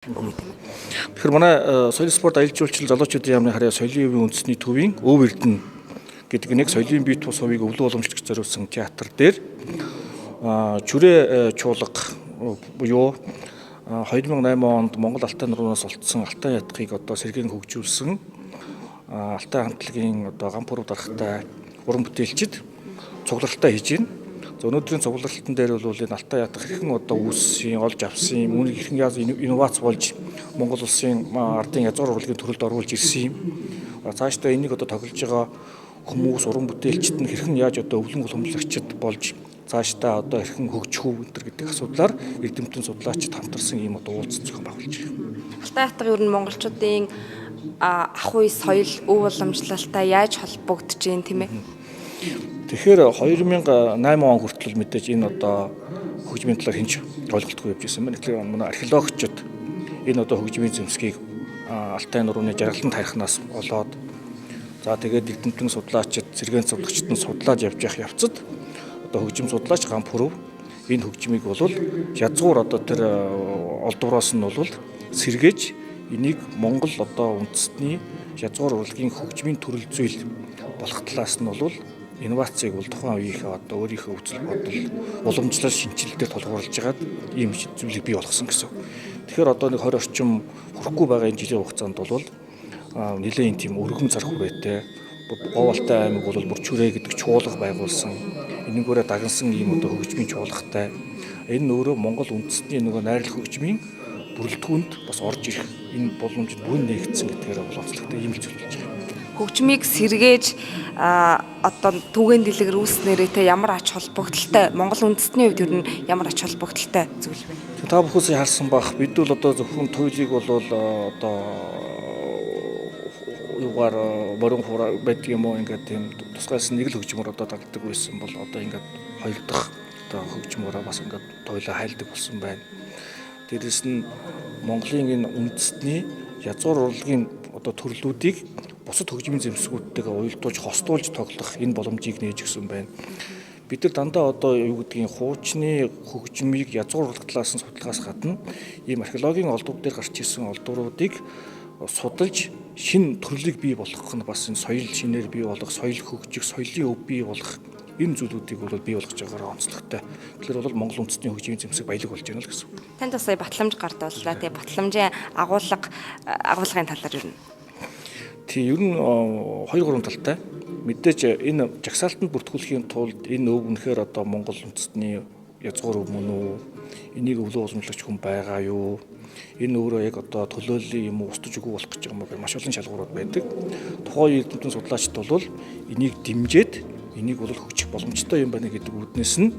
Тэгэхээр манай соёлын спорт аялал жуулчлал залуучуудын яамны харьяа соёлын өвийн үндэсний төвийн Өв Эрдэнэ гэдэг нэг соёлын бие тус хувийг өвлөө уламжлах зориулсан театр дээр Жүрээ чуулга буюу 2008 онд Монгол Алтай нуруунаас олдсон Алтай ятгыг сэргээн хөгжүүлсэн Алтай хамтлагийн ган пүрэв дарахтай уран бүтээлчид цугларалтай хийж байна. Өнөөдрийн цугларалтан дээр бол энэ Алтай ятг хэрхэн үүссэн, олж авсан юм, үүнийг хэрхэн яаж инновац болж Монгол улсын ардын язгуур урлагийн төрөлд оруулж ирсэн юм. Цаашдаа энийг тоглож байгаа хүмүүс, уран бүтээлчид нь хэрхэн яаж өвлөн уламжлагчид болж цаашдаа хэрхэн хөгжих үү гэдэг асуудлаар эрдэмтэн судлаачид хамтарсан ийм уулзсан зохион байгуулж байгаа. Алтай ятг ер нь монголчуудын ах уй соёл, өв уламжлалтай яаж холбогдож байна тийм ээ? Тэгэхээр 2008 он хүртэл мэдээж энэ хөгжмийн талаар хинч ойлголтгүй явж байсан байна. Тэгэхээр манай археологчид энэ хөгжмийн зэмсгийг Алтай нурууны жаргалан тарихнаас олоод тэгээд эрдэмтэн судлаачид, цэргийн судлагчид нь судлаад явж явах явцад хөгжим судлаач ган пүрэв энэ хөгжмийг бол язгуур тэр олдвороос нь бол сэргээж энийг Монгол үндэстний язгуур урлагийн хөгжмийн төрөл зүйл болох талаас нь бол инновацийг тухайн үеийнхээ өөрийнхөө үзэл бодол, уламжлал шинжилэлээр тулгуурлаж байгаад ийм зүйлийг бий болгосон гэсэн. Тэгэхээр нэг 20 орчим хүрэхгүй байгаа энэ жилийн хугацаанд бол нэлээд тийм өргөн цар хүрээтэй Говь Алтай аймаг бол Бүрчүрээ гэдэг чуулга байгуулсан. Энэгээрээ дагнсан ийм хөгжмийн чуулгатай. Энэ нь өөрөө Монгол үндэстний найрал хөгжмийн бүрэлдэхүүнд бас орж ирэх энэ боломжид бүрэн нээгдсэн гэдгээр онцлогтой ийм л зүйл болж байгаа. Хөгжмийг сэргээж түгээн дэлгэр үүснээрээ ямар ач холбогдолтой Монгол үндэстний хувьд ер нь ямар ач холбогдолтой зүйл вэ? Та бүхнээс харсан бах бид бол зөвхөн туйлыг бол юугаар борон хураа байдаг юм уу ингээд тийм тусгайс нэг л хөгжмөр дагдаг байсан бол ингээд хоёр дахь хөгжмөрөө бас ингээд туйлаа хайлдаг болсон байна. Дээрээс нь Монголын энэ үндэстний язгуур урлагийн төрлүүдийг бусад хөгжмийн зэмсгүүдтэйгээ уялдуулж, хостуулж тоглох энэ боломжийг нээж өгсөн байна. Бид нар дандаа хуучны хөгжмийг язгуур урлаг талаас нь судлахаас гадна ийм археологийн олдвор дээр гарч ирсэн олдвруудыг судалж шинэ төрлийг бий болгох нь бас энэ соёл шинээр бий болгох, соёл хөгжих, соёлын өв бий болгох энэ зүйлүүдийг бий болгож байгаагаар онцлогтой. Тэгэхээр бол Монгол үндэстний хөгжмийн зэмсэг баялаг болж байна л гэсэн. Танд бас батламж гардууллаа. Тэгээ батламжийн агуулгын талаар юу? Ер нь 2-3 талтай. Мэдээж энэ жагсаалтанд бүртгүүлэхийн тулд энэ өв үнэхээр Монгол үндэстний язгуур өв мөн үү? Энийг өвлөө уламжлагч хүн байгаа юу? Энэ өөрөө яг төлөөллийн юм уу устж өгөө болох гэж байгаа юм маш олон шалгуурууд байдаг. Тухайн эрдэмтэн судлаачид бол энийг дэмжиж энийг хөгжих боломжтой юм байна гэдэг үүднээс нь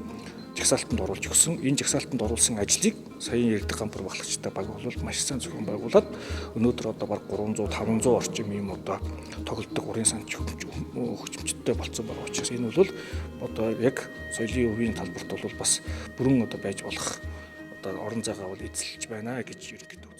жагсаалтанд оруулж өгсөн. Энэ жагсаалтанд оруулсан ажлыг саяын ярьдаг ган пүрэв баглагчтай баг бол маш сайн зохион байгуулад өнөөдөр баг 300-500 орчим юм тоглолтог урын санч хөгжимчтэй болцсон байгаа учраас энэ бол яг соёлын өвийн талбарт бас бүрэн байж болох орон зайгаа эзэлж байна гэж ерөнхийдөө